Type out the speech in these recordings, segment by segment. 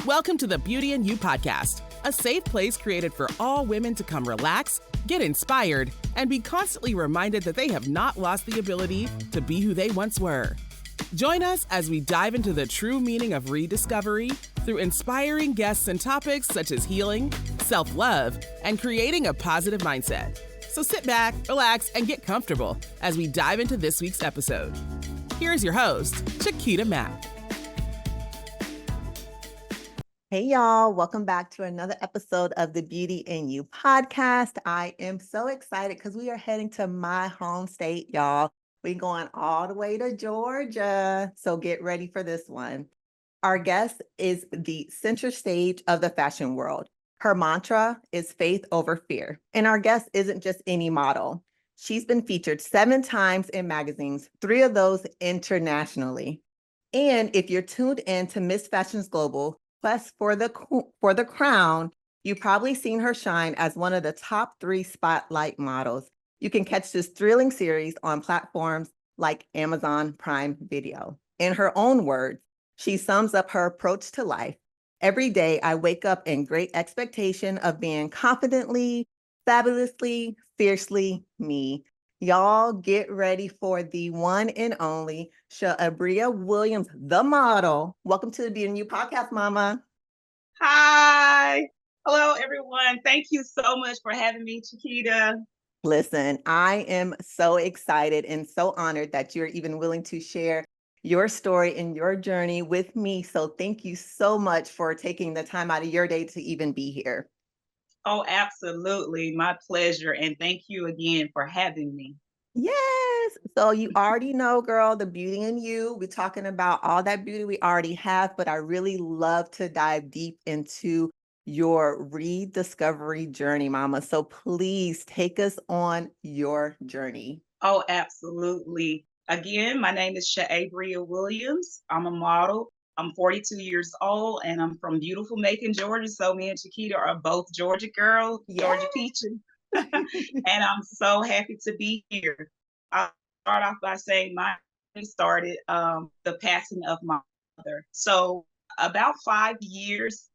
Welcome to the Beauty and You podcast, a safe place created for all women to come relax, get inspired, and be constantly reminded that they have not lost the ability to be who they once were. Join us as we dive into the true meaning of rediscovery through inspiring guests and topics such as healing, self-love, and creating a positive mindset. So sit back, relax, and get comfortable as we dive into this week's episode. Here's your host, Mack. Hey, y'all. Welcome back to another episode of the Beauty in You podcast. I am so excited because we are heading to my home state, y'all. We're going all the way to Georgia. So get ready for this one. Our guest is the center stage of the fashion world. Her mantra is faith over fear. And our guest isn't just any model. She's been featured 7 times in magazines, 3 of those internationally. And if you're tuned in to Miss Fashion's Global Quest for the crown, you've probably seen her shine as one of the top 3 spotlight models. You can catch this thrilling series on platforms like Amazon Prime Video. In her own words, she sums up her approach to life. Every day, I wake up in great expectation of being confidently, fabulously, fiercely me. Y'all get ready for the one and only Sha-Abria Williams, the model. Welcome to the Beauty and You podcast, Mama. Hi. Hello, everyone. Thank you so much for having me, Chiquita. Listen, I am so excited and so honored that you're even willing to share your story and your journey with me. So thank you so much for taking the time out of your day to even be here. Oh, absolutely. My pleasure. And thank you again for having me. Yes. So you already know, girl, the beauty in you. We're talking about all that beauty we already have, but I really love to dive deep into your rediscovery journey, Mama. So please take us on your journey. Oh, absolutely. Again, my name is Sha-Abria Williams. I'm a model. I'm 42 years old and I'm from beautiful Macon, Georgia. So me and Chiquita are both Georgia girls, Georgia peaches. And I'm so happy to be here. I'll start off by saying mine started the passing of my mother. So about 5 years,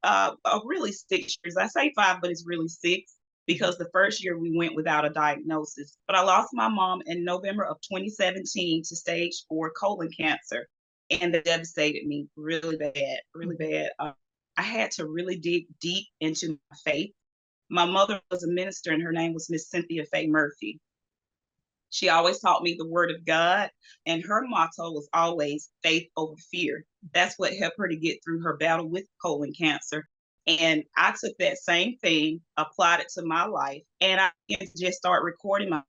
really 6 years. I say 5, but it's really 6 because the first year we went without a diagnosis. But I lost my mom in November of 2017 to stage 4 colon cancer. And that devastated me really bad, really bad. I had to really dig deep into my faith. My mother was a minister and her name was Miss Cynthia Faye Murphy. She always taught me the word of God, and her motto was always faith over fear. That's what helped her to get through her battle with colon cancer. And I took that same thing, applied it to my life, and I began to just start recording myself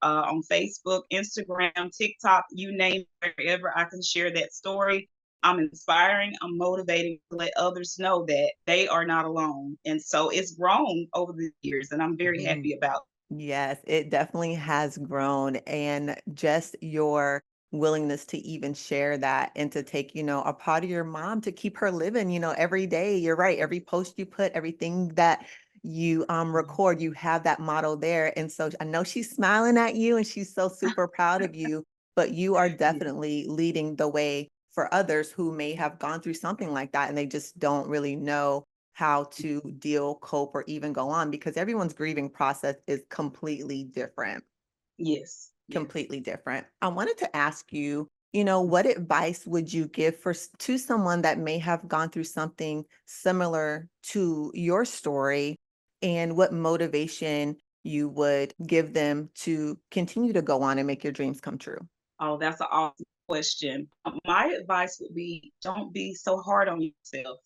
on Facebook, Instagram, TikTok, you name it, wherever I can share that story. I'm inspiring, I'm motivating to let others know that they are not alone. And so it's grown over the years, and I'm very happy about it. Yes, it definitely has grown. And just your willingness to even share that and to take, a part of your mom to keep her living, every day. You're right. Every post you put, everything that you record, you have that model there. And so I know she's smiling at you and she's so super proud of you, but you are definitely leading the way for others who may have gone through something like that and they just don't really know how to deal, cope, or even go on because everyone's grieving process is completely different. Yes. Completely different. I wanted to ask you, what advice would you give to someone that may have gone through something similar to your story and what motivation you would give them to continue to go on and make your dreams come true? Oh, that's an awesome question. My advice would be don't be so hard on yourself.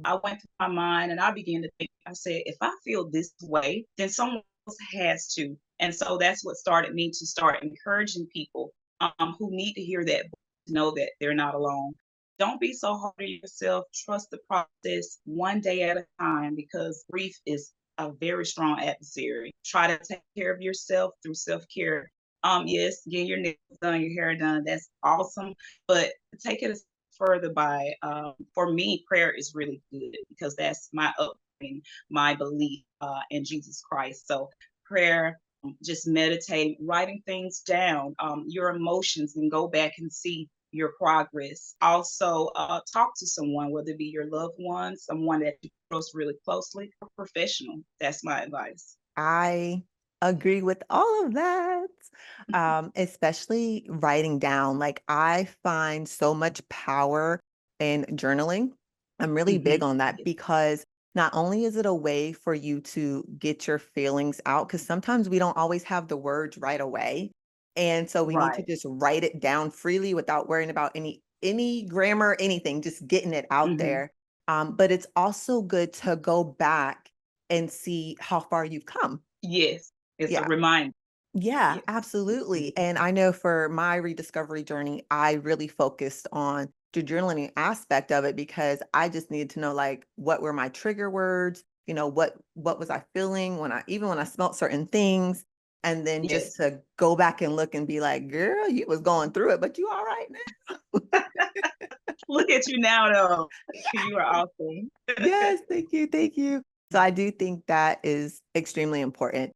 I went through my mind and I began to think, I said, if I feel this way, then someone else has to. And so that's what started me to start encouraging people who need to hear that, to know that they're not alone. Don't be so hard on yourself. Trust the process one day at a time because grief is a very strong adversary. Try to take care of yourself through self-care. Yes, get your nails done, your hair done. That's awesome. But take it further by, for me, prayer is really good because that's my upbringing, my belief in Jesus Christ. So prayer, just meditating, writing things down, your emotions, and go back and see your progress. Also, talk to someone, whether it be your loved one, someone that you trust really closely, or professional. That's my advice. I agree with all of that. Especially writing down. Like I find so much power in journaling. I'm really big Hmm. on that because not only is it a way for you to get your feelings out, because sometimes we don't always have the words right away. And so we need to Right. just write it down freely without worrying about any grammar, anything, just getting it out Hmm. there. But it's also good to go back and see how far you've come. Yes, it's a Yeah. reminder. Yeah, Yes. Mhm. absolutely. And I know for my rediscovery journey, I really focused on the journaling aspect of it because I just needed to know like what were my trigger words, what was I feeling when I smelt certain things. And then just Yes. to go back and look and be like, girl, you was going through it, but you all right now. Look at you now, though. You are awesome. Yes, thank you, thank you. So I do think that is extremely important.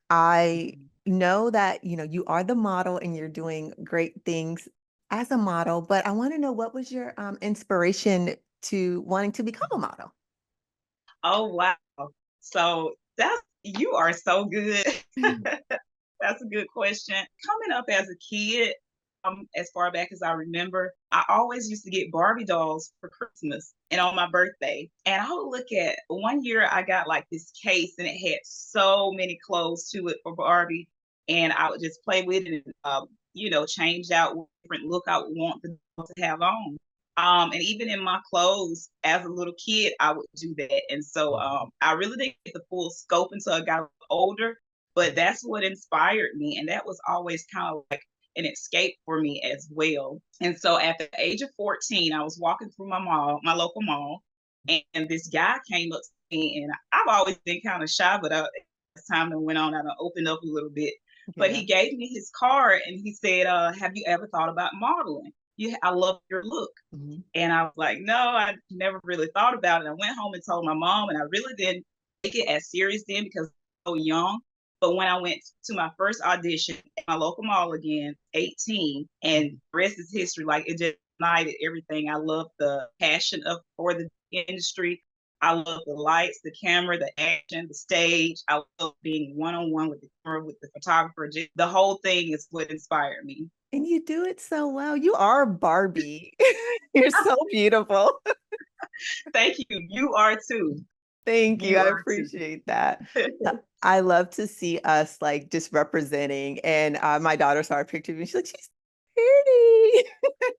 I know that, you are the model and you're doing great things as a model, but I want to know what was your inspiration to wanting to become a model? Oh, wow. So you are so good. That's a good question. Coming up as a kid, as far back as I remember, I always used to get Barbie dolls for Christmas and on my birthday. And I would look at one year I got like this case and it had so many clothes to it for Barbie. And I would just play with it and change out what different look I would want the doll to have on. And even in my clothes as a little kid, I would do that. And so I really didn't get the full scope until I got older, but that's what inspired me. And that was always kind of like an escape for me as well. And so at the age of 14, I was walking through my mall, my local mall, and this guy came up to me. And I've always been kind of shy, but as time that went on, I done opened up a little bit. But Yeah. he gave me his card and he said, have you ever thought about modeling? I love your look. Mhm. And I was like, no, I never really thought about it. I went home and told my mom, and I really didn't take it as serious then because I was so young. But when I went to my first audition at my local mall again, 18, and the rest is history. Like it just ignited everything. I love the passion for the industry. I love the lights, the camera, the action, the stage. I love being one on one with the camera, with the photographer. Just, the whole thing is what inspired me. And you do it so well. You are Barbie. You're so beautiful. Thank you. You are too. Thank you. You I are too. appreciate that. I love to see us like just representing. And my daughter saw a picture of me. She's like, she's pretty.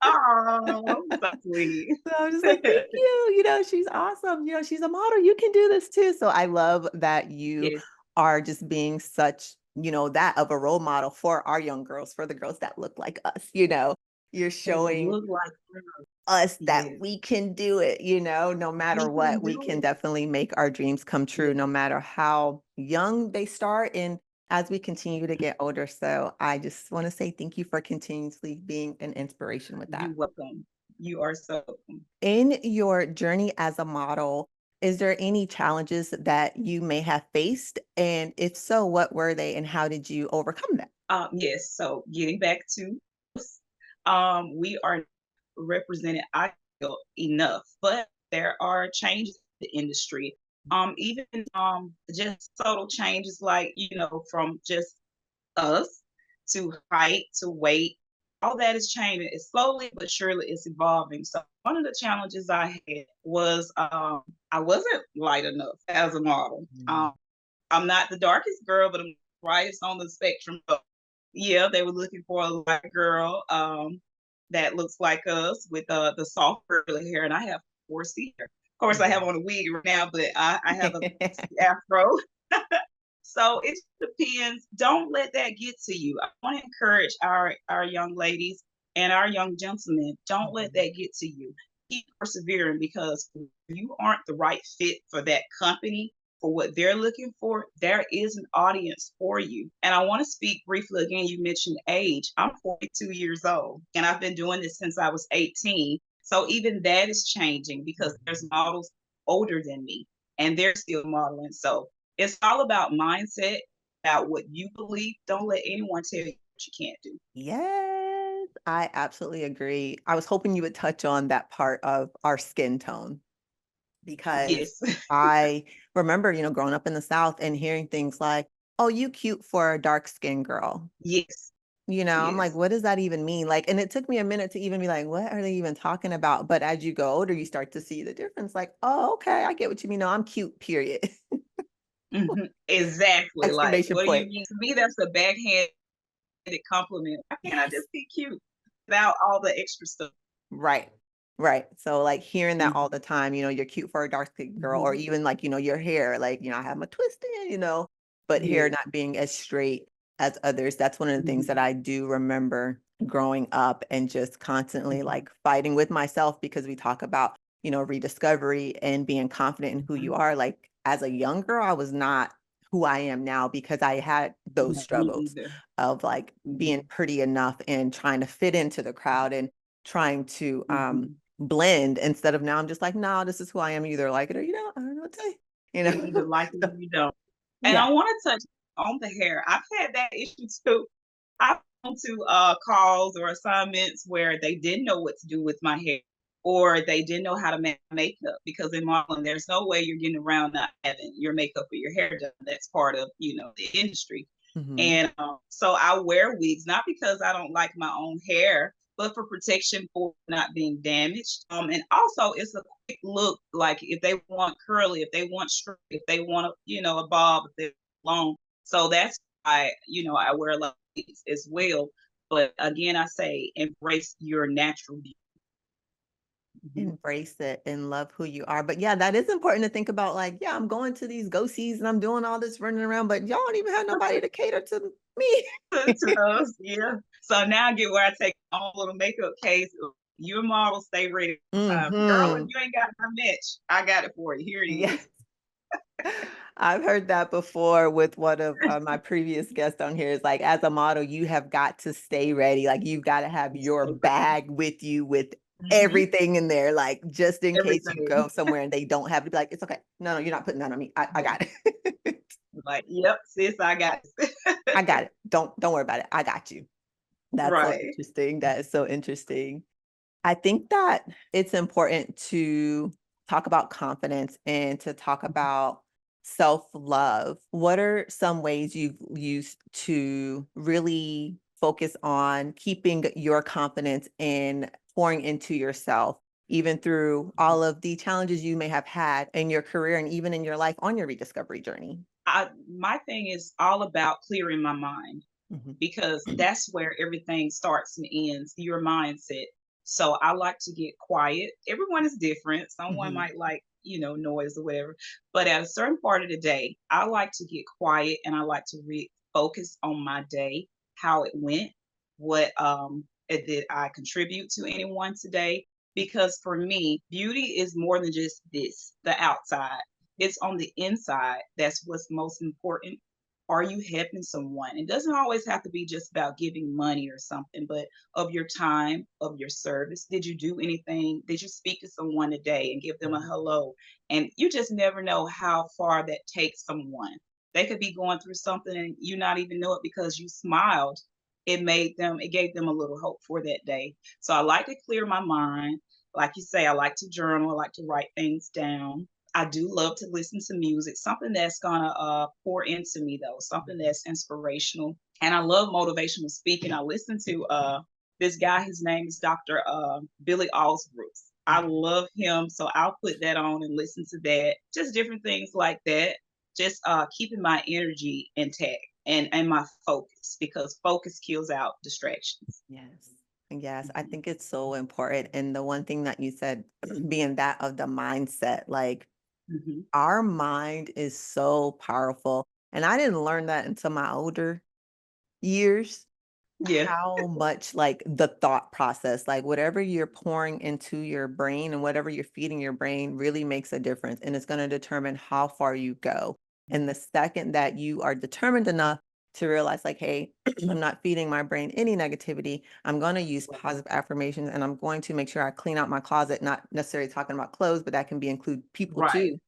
Oh, so sweet. So I'm just like, thank you. She's awesome. She's a model. You can do this too. So I love that you Yes. are just being such, that of a role model for our young girls, for the girls that look like us. You're That showing look like her. us that Yes. we can do it, no matter We can what, we do can it. definitely make our dreams come true, Yes. no matter how young they start and as we continue to get older. So I just want to say thank you for continuously being an inspiration with that. You welcome. You are so welcome. In your journey as a model, is there any challenges that you may have faced? And if so, what were they and how did you overcome them? Yes. So getting back to us, we are represented, I feel, enough, but there are changes in the industry. Even just subtle changes like, from just us to height to weight, all that is changing. It's slowly but surely it's evolving. So one of the challenges I had was I wasn't light enough as a model. I'm not the darkest girl, but I'm the brightest on the spectrum. So yeah, they were looking for a light girl that looks like us with the soft curly hair, and I have 4C hair. Of course, I have on a wig right now, but I have a afro. So it depends. Don't let that get to you. I want to encourage our young ladies and our young gentlemen. Don't let that get to you. Keep persevering because if you aren't the right fit for that company, for what they're looking for, there is an audience for you. And I want to speak briefly again. You mentioned age. I'm 42 years old, and I've been doing this since I was 18. So even that is changing because there's models older than me, and they're still modeling. So it's all about mindset, about what you believe. Don't let anyone tell you what you can't do. Yes, I absolutely agree. I was hoping you would touch on that part of our skin tone because Yes. I remember, growing up in the South and hearing things like, "Oh, you cute for a dark skinned girl." Yes. I'm like, Yes. what does that even mean? Like, and it took me a minute to even be like, what are they even talking about? But as you go older, you start to see the difference. Like, oh, okay, I get what you mean. No, I'm cute, period. Exactly. Like, Exclamation what do you point. mean? To me, that's a backhanded compliment. Why can't I Yes. just be cute without all the extra stuff? Right. Right. So like hearing that all Mhm. the time, you're cute for a dark skinned girl, or Mhm. even like, your hair, like, I have my twist in, but hair Yes. not being as straight as others. That's one of the things that Mhm. I do remember growing up and just constantly Mhm. like fighting with myself because we talk about, rediscovery and being confident in who you Mhm. are. Like as a young girl, I was not who I am now because I had those No, me struggles either. of like being Mhm. pretty enough and trying to fit into the crowd and trying to Mhm. blend instead of now I'm just like, no, this is who I am. You either like it or you don't. I don't know what to say. You You know? either like it or So, you don't. And yeah. I want to touch on the hair. I've had that issue too. I've gone to calls or assignments where they didn't know what to do with my hair, or they didn't know how to make makeup, because in modeling, there's no way you're getting around not having your makeup or your hair done. That's part of the industry. Hmm. And so I wear wigs not because I don't like my own hair, but for protection for not being damaged. And also it's a quick look. Like if they want curly, if they want straight, if they want a bob, if they're long. So that's why I wear a lot of wigs as well. But again, I say embrace your natural beauty. Mhm. Embrace it and love who you are. But yeah, that is important to think about. Like, yeah, I'm going to these go sees and I'm doing all this running around, but y'all don't even have nobody to cater to me. To those, yeah. So now I get where I take my own little makeup case. You're a model, stay ready. Girl, if Hmm. you ain't got my match, I got it for you. Here it Yeah. is. I've heard that before with one of my previous guests on here. Is like, as a model, you have got to stay ready. Like, you've got to have your Stay ready. bag with you with Mhm. everything in there, like just in case you Everything. go somewhere and they don't have it. Be like, it's okay. No, no, you're not putting that on me. I Yeah. got it. Like, yep, sis, I got it. I got it. Don't worry about it. I got you. That's so Right. interesting. That is so interesting. I think that it's important to talk about confidence and to talk about self-love. What are some ways you've used to really focus on keeping your confidence and pouring into yourself, even through all of the challenges you may have had in your career and even in your life on your rediscovery journey? My thing is all about clearing my mind, Mhm. because that's where everything starts and ends, your mindset. So I like to get quiet. Everyone is different. Someone Mhm. might like, noise or whatever. But at a certain part of the day, I like to get quiet and I like to focus on my day, how it went, what did I contribute to anyone today? Because for me, beauty is more than just the outside. It's on the inside that's what's most important. Are you helping someone? It doesn't always have to be just about giving money or something, but of your time, of your service. Did you do anything? Did you speak to someone today and give them a hello? And you just never know how far that takes someone. They could be going through something and you not even know it, because you smiled. It gave them a little hope for that day. So I like to clear my mind. Like you say, I like to journal, I like to write things down. I do love to listen to music, something that's gonna pour into me though, something that's inspirational. And I love motivational speaking. I listen to this guy. His name is Dr. Billy Alsbrooks. I love him, so I'll put that on and listen to that. Just different things like that. Just keeping my energy intact and my focus, because focus kills out distractions. Yes. Yes, I Mhm. think it's so important. And the one thing that you said, being that of the mindset, like Mhm. our mind is so powerful. And I didn't learn that until my older years, Yeah. how much like the thought process, like whatever you're pouring into your brain and whatever you're feeding your brain really makes a difference. And it's going to determine how far you go. And the second that you are determined enough to realize, like, hey, I'm not feeding my brain any negativity, I'm going to use positive affirmations and I'm going to make sure I clean out my closet, not necessarily talking about clothes, but that can be include people Right. too,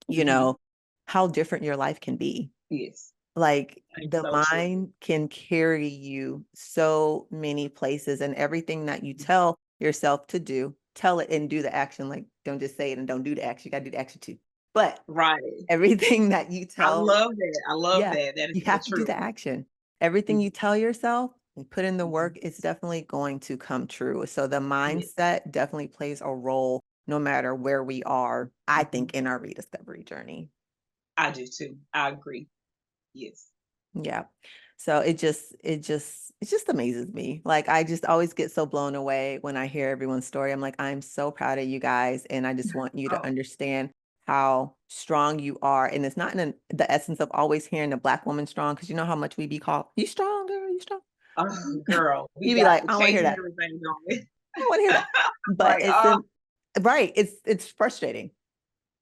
you Mhm. know, how different your life can be. Yes. Like It's the so true. mind can carry you so many places, and everything that you tell yourself to do, tell it and do the action. Like don't just say it and don't do the action. You gotta do the action too. But Right. everything that you I tell, love that. I love yeah, that. That is you so have to do true. the action. Everything Mhm, you tell yourself and put in the mhm. work, it's definitely going to come true. So the Yes. mindset definitely plays a role no matter where we are, I think, Mhm. in our rediscovery journey. I do too. I agree. Yes. Yeah. So it just amazes me. Like I just always get so blown away when I hear everyone's story. I'm like, I'm so proud of you guys. And I just want you to Oh, understand how strong you are. And it's not in the essence of always hearing the black woman strong, because you know how much we be called, you strong, girl, you strong. girl, we You be got like, the I don't want to cape hear and that. everything going. I don't want to hear that. But Like, it's in right. It's frustrating.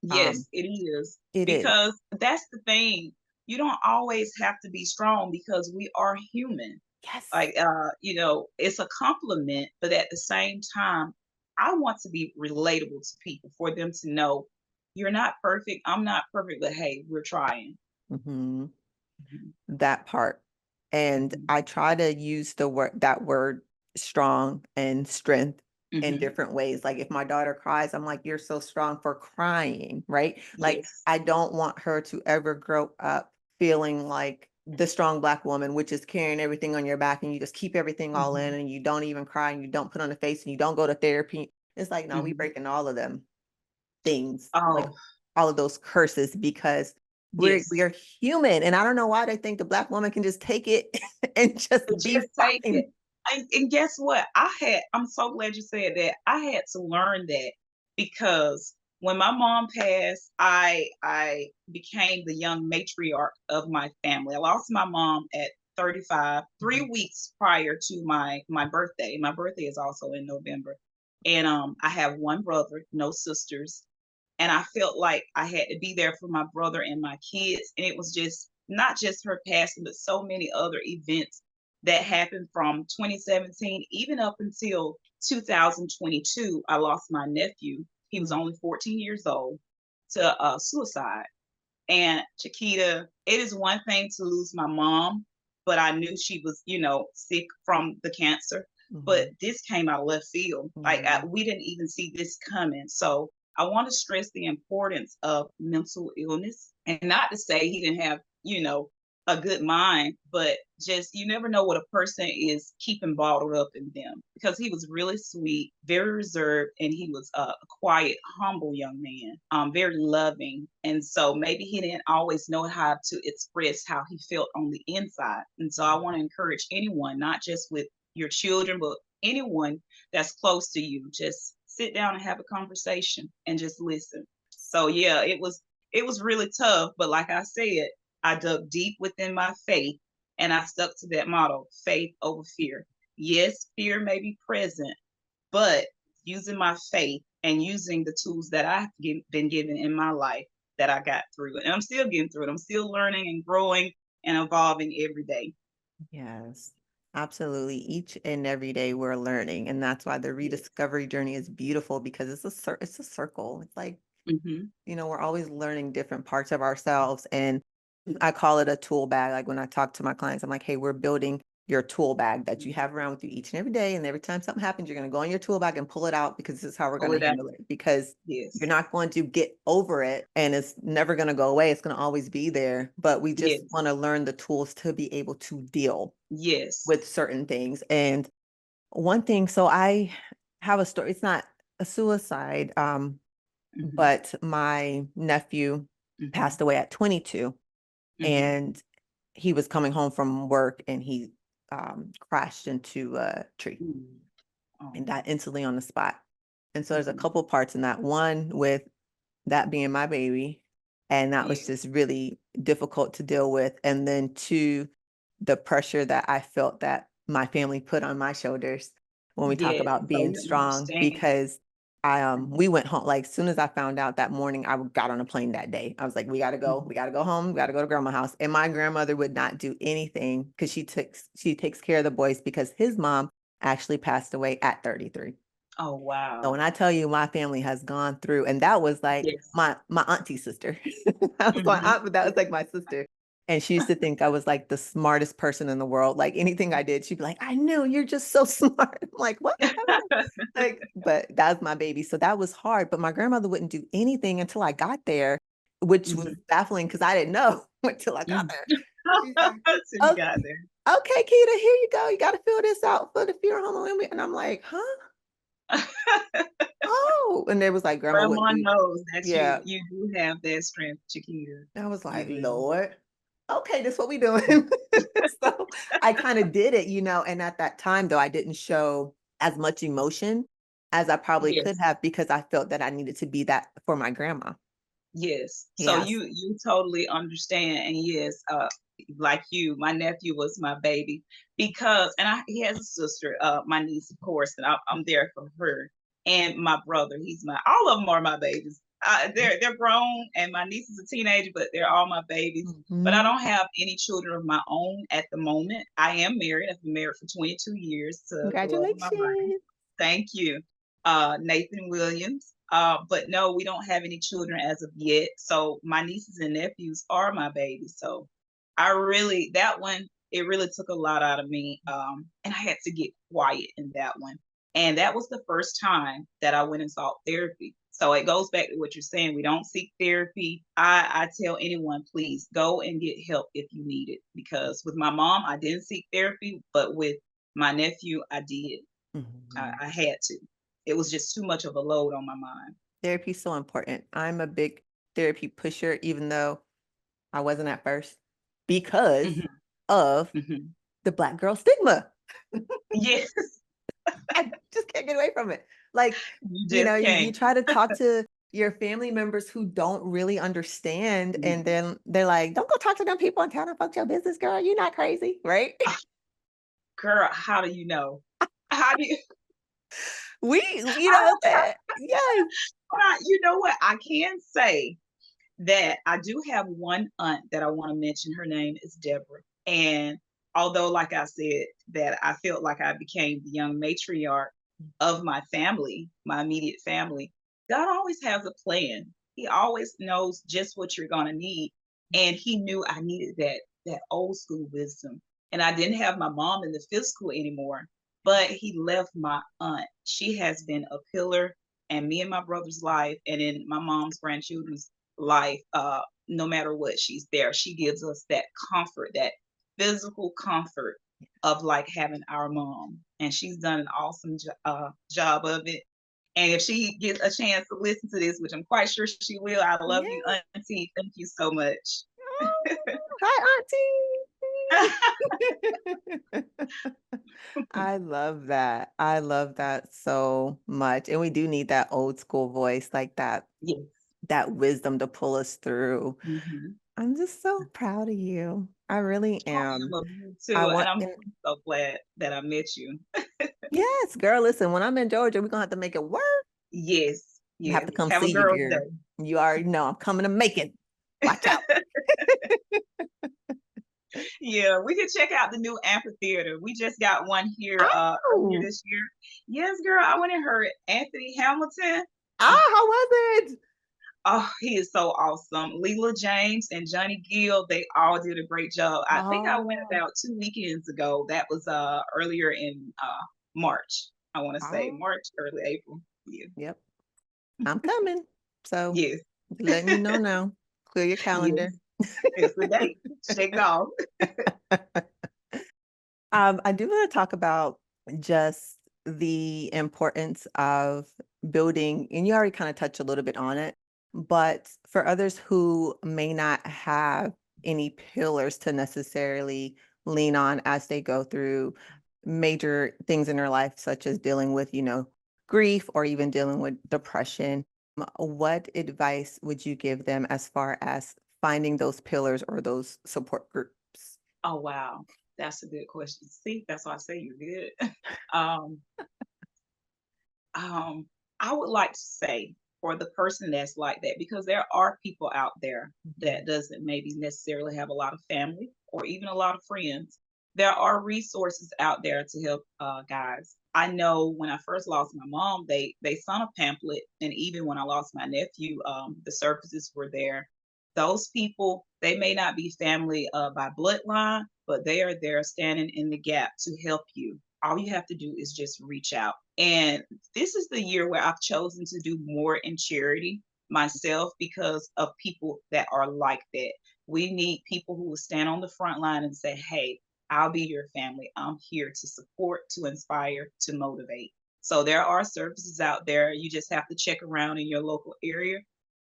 Um, yes, it is. it is. Because that's the thing. You don't always have to be strong because we are human. Yes. Like, it's a compliment, but at the same time, I want to be relatable to people for them to know you're not perfect. I'm not perfect, but hey, we're trying. Hmm. Mhm, That part. And mhm, I try to use that word strong and strength in mhm. different ways. Like if my daughter cries, I'm like, you're so strong for crying, right? Like Yes. I don't want her to ever grow up feeling like the strong black woman, which is carrying everything on your back and you just keep everything all in Mhm, and you don't even cry and you don't put on a face and you don't go to therapy. It's like, no, we mhm. breaking all of them things, like Oh, all of those curses, because we yes. are human. And I don't know why they think the black woman can just take it and just be Just take it. fine. And guess what? I'm so glad you said that. I had to learn that because when my mom passed, I became the young matriarch of my family. I lost my mom at 35, Mhm. 3 weeks prior to my birthday. My birthday is also in November. And I have one brother, no sisters. And I felt like I had to be there for my brother and my kids. And it was just not just her passing, but so many other events that happened from 2017, even up until 2022. I lost my nephew. He was Mm. only 14 years old to suicide. And Chiquita, it is one thing to lose my mom, but I knew she was, sick from the cancer. But Mhm. this came out of left field. Like Yeah. we didn't even see this coming. So I want to stress the importance of mental illness, and not to say he didn't have, a good mind, but just you never know what a person is keeping bottled up in them. Because he was really sweet, very reserved, and he was a quiet, humble young man, very loving. And so maybe he didn't always know how to express how he felt on the inside. And so I want to encourage anyone, not just with your children, but anyone that's close to you, just sit down and have a conversation and just listen. So yeah, it was really tough, but like I said, I dug deep within my faith and I stuck to that motto, faith over fear. Yes, fear may be present, but using my faith and using the tools that been given in my life, that I got through it. And I'm still getting through it. I'm still learning and growing and evolving every day. Yes. Absolutely. Each and every day we're learning. And that's why the Yes. rediscovery journey is beautiful, because it's a circle. It's like, Hmm. we're always learning different parts of ourselves. And I call it a tool bag. Like when I talk to my clients, I'm like, hey, we're building your tool bag that you have around with you each and every day. And every time something happens, you're going to go in your tool bag and pull it out, because this is how we're Pull going it to out. handle it. Because you're Yes. not going to get over it and it's never going to go away. It's going to always be there. But we just Yes. want to learn the tools to be able to deal Yes. with certain things. And one thing, so I have a story. It's not a suicide, Hmm. but my nephew Hmm. passed away at 22, Hmm. and he was coming home from work and he crashed into a tree Mm. Oh. and died instantly on the spot. And so there's a Hmm. couple parts in that. One with that being my baby, and that was Yes. just really difficult to deal with. And then two, the pressure that I felt that my family put on my shoulders when we talk Yes. about So being you strong, understand. because Mhm. we went home. Like as soon as I found out that morning, I got on a plane that day. I was like, we Mhm. gotta go home, we gotta go to grandma's house. And my grandmother would not do anything, because she takes care of the boys, because his mom actually passed away at 33. Oh, So wow. when I tell you my family has gone through, and that was like Yes. my auntie sister. That was my Mhm. aunt, but that was like my sister. And she used to think I was like the smartest person in the world. Like anything I did, she'd be like, I knew you're just so smart. I'm like, what? Like, but that was my baby. So that was hard. But my grandmother wouldn't do anything until I got there, which was Mhm, baffling because I didn't know until I got mhm. there. She's like, So you got okay, there. okay, Keita, here you go. You got to fill this out for the funeral home. And I'm like, huh? Oh, and there was like, grandma wouldn't Grandma do. knows that Yeah. you do have that strength, Chiquita. I was You like, do. Lord, okay, this what we doing. So I kind of did it, and at that time though, I didn't show as much emotion as I probably could Yes. have because I felt that I needed to be that for my grandma. Yes. So Yes. you totally understand. And yes, like you, my nephew was my baby because he has a sister, my niece, of course, and I'm there for her. And my brother, all of them are my babies. They're grown, and my niece is a teenager, but they're all my babies. But I Mhm. don't have any children of my own at the moment. I am married. I've been married for 22 years to the love of my life. Congratulations. Thank you. Nathan Williams. But no, we don't have any children as of yet. So my nieces and nephews are my babies. So that one, it really took a lot out of me. And I had to get quiet in that one. And that was the first time that I went and sought therapy. So it goes back to what you're saying. We don't seek therapy. I tell anyone, please go and get help if you need it. Because with my mom, I didn't seek therapy, but with my nephew, I did. Mhm. I had to. It was just too much of a load on my mind. Therapy is so important. I'm a big therapy pusher, even though I wasn't at first because Mhm, of mhm. the Black girl stigma. Yes, I just can't get away from it. Like, you you, just you can't. try to talk to your family members who don't really understand, and Mhm. then they're like, don't go talk to them people and tell them fuck your business, girl. You're not crazy, right? Ah, girl, how do you know? How do you? We, yes. You know what? I can say that I do have one aunt that I want to mention. Her name is Deborah. And although, like I said, that I felt like I became the young matriarch of my family, my immediate family, God always has a plan. He always knows just what you're going to need. And he knew I needed that old school wisdom. And I didn't have my mom in the physical anymore, but he left my aunt. She has been a pillar in me and my brother's life and in my mom's grandchildren's life. No matter what, she's there. She gives us that comfort, that physical comfort of like having our mom. And she's done an awesome job of it. And if she gets a chance to listen to this, which I'm quite sure she will, I love you, Yeah. Auntie. Thank you so much. Oh, hi, auntie. I love that. I love that so much. And we do need that old school voice, like Yes. that wisdom to pull us through. Mhm. I'm just so proud of you. I really I am. am of you I too, and want, I'm and so glad that I met you. yes, girl, listen, when I'm in Georgia, we're gonna have to make it work. Yes, I have yes. to come Have a see you, girls' dear. day. You already know I'm coming to Macon. Watch out. Yeah, we can check out the new amphitheater. We just got one here earlier Oh, this year. Yes, girl, I went and heard Anthony Hamilton. Oh, how was it? he is so awesome. Leela James and Johnny Gill, they all did a great job. I think I went Oh, about 2 weekends ago. That was earlier in March. I want to say oh, March, early April. Yeah. yep. I'm coming. So Yes, letting you know now. Clear your calendar. yes. It's the date. Shake it off. I do want to talk about just the importance of building, and you already kind of touched a little bit on it, but for others who may not have any pillars to necessarily lean on as they go through major things in their life, such as dealing with, grief or even dealing with depression, what advice would you give them as far as finding those pillars or those support groups? Oh wow, that's a good question. See, that's why I say you're good. um, um, I would like to say for the person that's like that, because there are people out there that doesn't maybe necessarily have a lot of family or even a lot of friends. There are resources out there to help guys. I know when I first lost my mom, they sent a pamphlet, and even when I lost my nephew, the services were there. those people, they may not be family by bloodline, but they are there standing in the gap to help you. All you have to do is just reach out. And this is the year where I've chosen to do more in charity myself because of people that are like that. We need people who will stand on the front line and say, hey, I'll be your family. I'm here to support, to inspire, to motivate. So there are services out there. You just have to check around in your local area,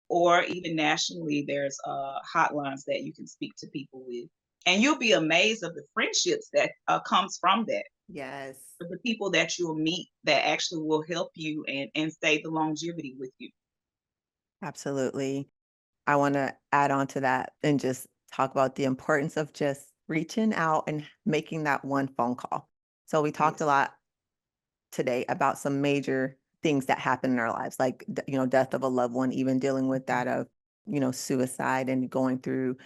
or even nationally, there's hotlines that you can speak to people with. And you'll be amazed of the friendships that comes from that. Yes, For the people that you'll meet that actually will help you and stay the longevity with you. absolutely. I want to add on to that and just talk about the importance of just reaching out and making that one phone call. So we talked a Yes. lot today about some major things that happen in our lives, like, death of a loved one, even dealing with Mhm. that of, suicide and going through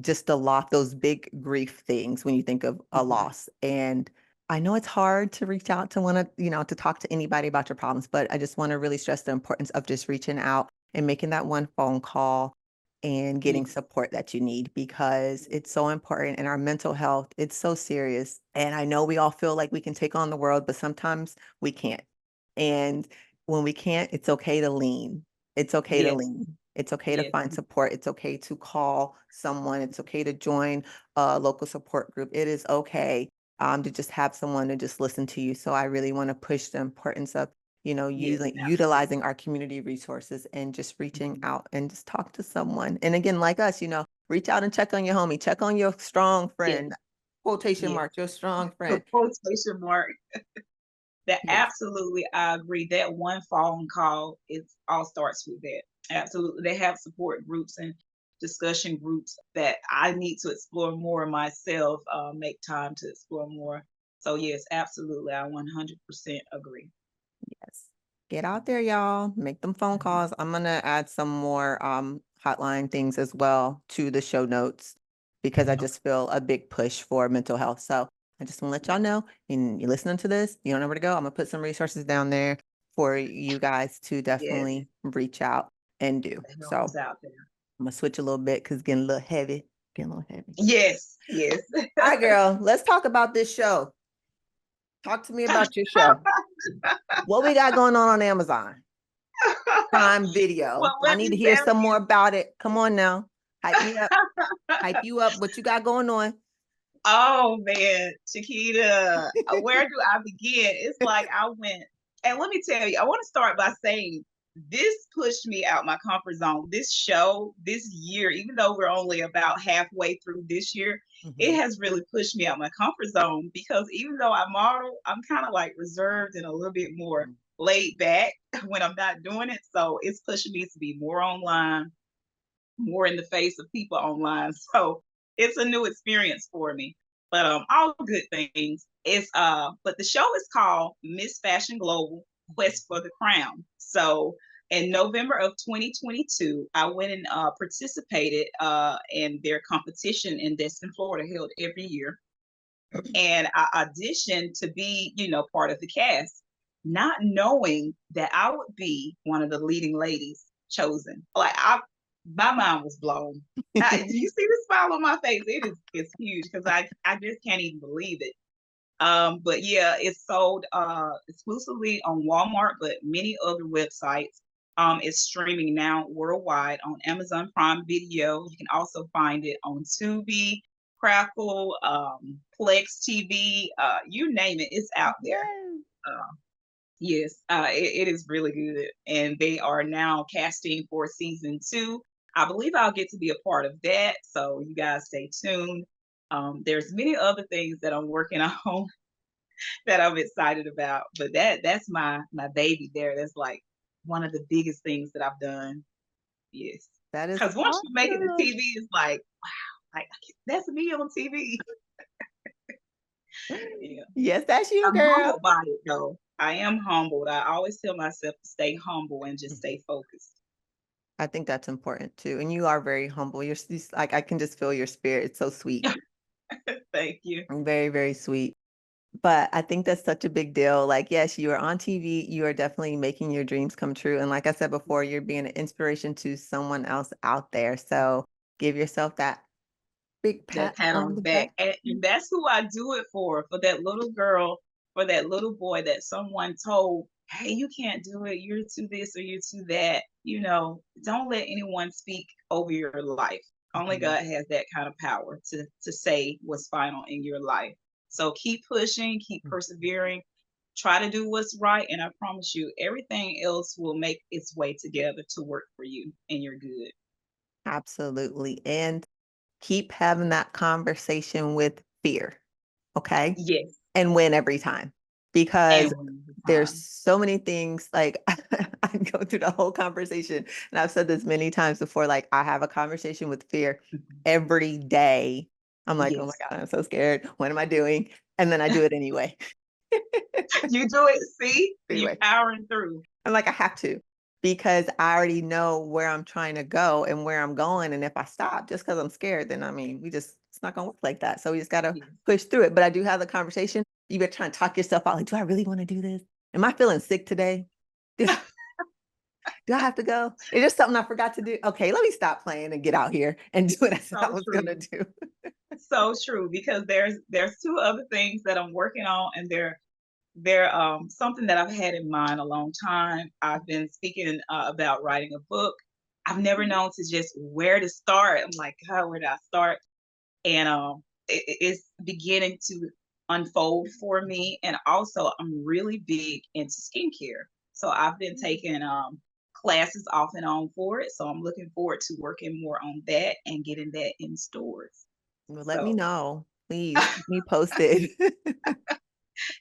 just the loss, those big grief things when you think of a Mhm. loss. And I know it's hard to reach out to to talk to anybody about your problems, but I just want to really stress the importance of just reaching out and making that one phone call and getting Yes. support that you need, because it's so important in our mental health. It's so serious. And I know we all feel like we can take on the world, but sometimes we can't. And when we can't, it's okay to lean. It's okay to Yes. lean. It's okay to Yes. find support. It's okay to call someone. It's okay to join a local support group. It is okay to just have someone to just listen to you. So I really want to push the importance of, Yes. Absolutely. utilizing our community resources and just reaching Mhm. out and just talk to someone. And again, like us, reach out and check on your homie, check on your strong Yes. friend, quotation Yes. mark, your strong The friend. quotation mark. That Yes. absolutely, I agree. That one phone call, it all starts with that. Absolutely. They have support groups and discussion groups that I need to explore more myself, make time to explore more. So, yes, absolutely. I 100% agree. Yes. Get out there, y'all. Make them phone Mhm. calls. I'm gonna add some more hotline things as well to the show notes, because I Okay. just feel a big push for mental health. So I just want to let y'all know, and you're listening to this, you don't know where to go. I'm gonna put some resources down there for you guys to Yes, definitely reach out and do. the So help is I'm out there. gonna switch a little bit because it's getting a little heavy. Getting a little heavy. Yes, yes. All right, girl. Let's talk about this show. Talk to me about your show. What we got going on Amazon Prime Video. Well, I let need me to hear tell some more you. about it. Come on now. Hype me up. Hype you up. What you got going on? Oh man, Chiquita, where do I begin? It's like I went, and let me tell you, I want to start by saying this pushed me out my comfort zone. This show, this year, even though we're only about halfway through this year, it Mhm. has really pushed me out my comfort zone because even though I model, I'm kind of like reserved and a little bit more laid back when I'm not doing it. So it's pushing me to be more online, more in the face of people online. So it's a new experience for me. But all good things. It's but the show is called Miss Fashion Global Quest for the Crown. So in November of 2022, I went and participated in their competition in Destin, Florida, held every year. And I auditioned to be, part of the cast, not knowing that I would be one of the leading ladies chosen. My mind was blown. Do you see the smile on my face? It's huge because I just can't even believe it. But yeah, it's sold exclusively on Walmart, but many other websites. It's streaming now worldwide on Amazon Prime Video. You can also find it on Tubi, Crackle, Plex TV, you name it, it's out there. Yes. Uh, yes, it is really good, and they are now casting for season 2. I believe I'll get to be a part of that, so you guys stay tuned. There's many other things that I'm working on that I'm excited about. But that's my baby there. That's like one of the biggest things that I've done. Yes. That is Because once you make it to awesome. TV, it's like, wow, like that's me on TV. Yeah. Yes, that's you, I'm girl. humbled by it though. I am humbled. I always tell myself to stay humble and just Mhm. stay focused. I think that's important too. And you are very humble. Like, I can just feel your spirit. It's so sweet. Thank you. Very, very sweet. But I think that's such a big deal. Like, yes, you are on TV, you are definitely making your dreams come true. And like I said before, you're being an inspiration to someone else out there. So give yourself that big That pat pat on on the the back. back. And that's who I do it for that little girl, for that little boy that someone told, hey, you can't do it. You're too this or you're too that. Don't let anyone speak over your life. Only Mhm. God has that kind of power to say what's final in your life. So keep pushing, keep persevering, try to do what's right. And I promise you, everything else will make its way together to work for you and you're good. Absolutely. And keep having that conversation with fear. Okay. Yes. And win every time because And when the there's time. so many things like I go through the whole conversation and I've said this many times before, like I have a conversation with fear Mhm. every day. I'm like, oh my Yes. God, I'm so scared. What am I doing? And then I do it anyway. You do it. See, you're Anyway, powering through. I'm like, I have to because I already know where I'm trying to go and where I'm going. And if I stop just because I'm scared, then I mean, it's not going to work like that. So we just got to Yes. push through it. But I do have the conversation. You better try and talk yourself out. Like, do I really want to do this? Am I feeling sick today? Do, do I have to go? Is there something I forgot to do? Okay, let me stop playing and get out here and do what I said I So was going to true. do. So true. Because there's two other things that I'm working on, and they're something that I've had in mind a long time. I've been speaking about writing a book. I've never known to just where to start. I'm like, God, where do I start? And it's beginning to unfold for me. And also, I'm really big into skincare, so I've been taking classes off and on for it. So I'm looking forward to working more on that and getting that in stores. Well, let me So know. Please keep me posted.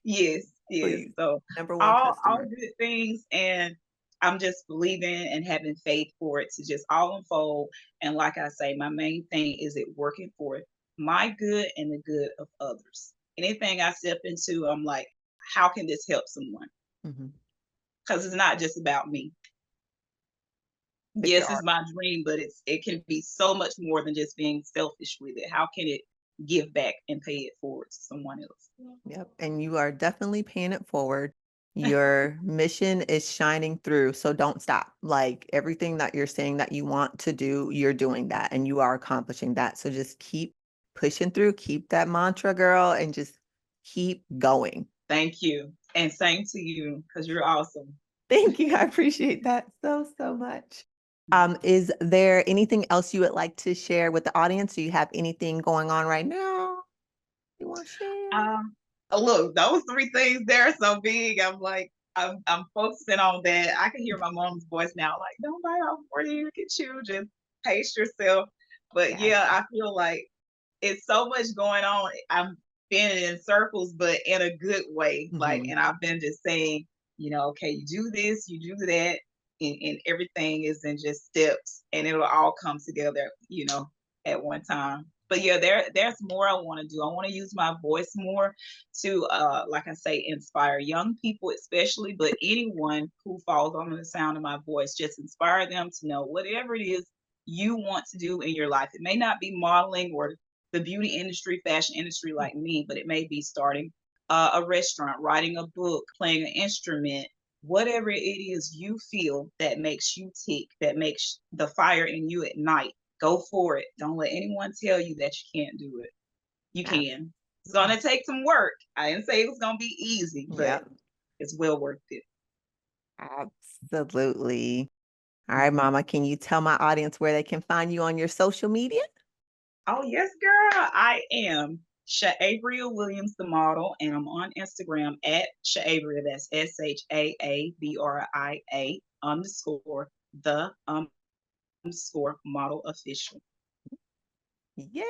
yes, yes. Please. So Number one all customer. good things, and I'm just believing and having faith for it to just all unfold. And like I say, my main thing is it working for my good and the good of others. Anything I step into, I'm like, how can this help someone? Mhm. Because it's not just about me. But Yes, you're it's my dream, but it can be so much more than just being selfish with it. How can it give back and pay it forward to someone else? Yep, and you are definitely paying it forward. Your mission is shining through, so don't stop. Like everything that you're saying that you want to do, you're doing that and you are accomplishing that. So just keep pushing through, keep that mantra, girl, and just keep going. Thank you. And same to you, because you're awesome. Thank you. I appreciate that so much. Is there anything else you would like to share with the audience? Do you have anything going on right now you want to share? Um, Look, those three things there are so big. I'm like, I'm focusing on that. I can hear my mom's voice now, like, don't bite off before you get you, just pace yourself. But Yes. yeah, I feel like it's so much going on. I'm spinning in circles, but in a good way. Like, Mhm. and I've been just saying, okay, you do this, you do that, and everything is in just steps, and it'll all come together, at one time. But yeah, there's more I want to do. I want to use my voice more to, like I say, inspire young people, especially, but anyone who falls under the sound of my voice, just inspire them to know whatever it is you want to do in your life. It may not be modeling or the beauty industry, fashion industry like me, but it may be starting a restaurant, writing a book, playing an instrument, whatever it is you feel that makes you tick, that makes the fire in you at night. Go for it. Don't let anyone tell you that you can't do it. You Ab- can. It's going to take some work. I didn't say it was going to be easy, but Yep. it's well worth it. Absolutely. All right, Mhm. Mama, can you tell my audience where they can find you on your social media? Oh, yes, girl. I am Sha-Abria Williams, the model, and I'm on Instagram at Sha-Abria. That's SHAABRIA underscore the underscore model official. Yay!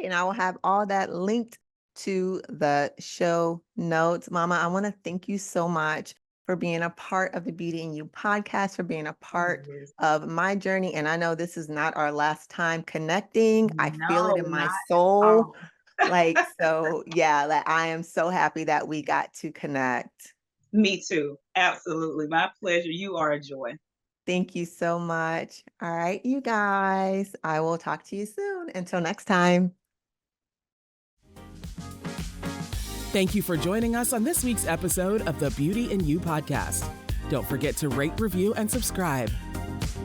And I will have all that linked to the show notes. Mama, I want to thank you so much for being a part of the Beauty and You podcast, for being a part Yes. of my journey. And I know this is not our last time connecting. I feel it No, in my not at soul. all. Like, so yeah, like I am so happy that we got to connect. Me too. Absolutely. My pleasure. You are a joy. Thank you so much. All right, you guys. I will talk to you soon. Until next time. Thank you for joining us on this week's episode of the Beauty and You podcast. Don't forget to rate, review, and subscribe.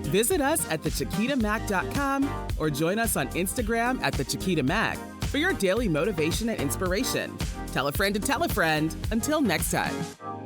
Visit us at thechiquitamack.com or join us on Instagram at thechiquitamack for your daily motivation and inspiration. Tell a friend to tell a friend. Until next time.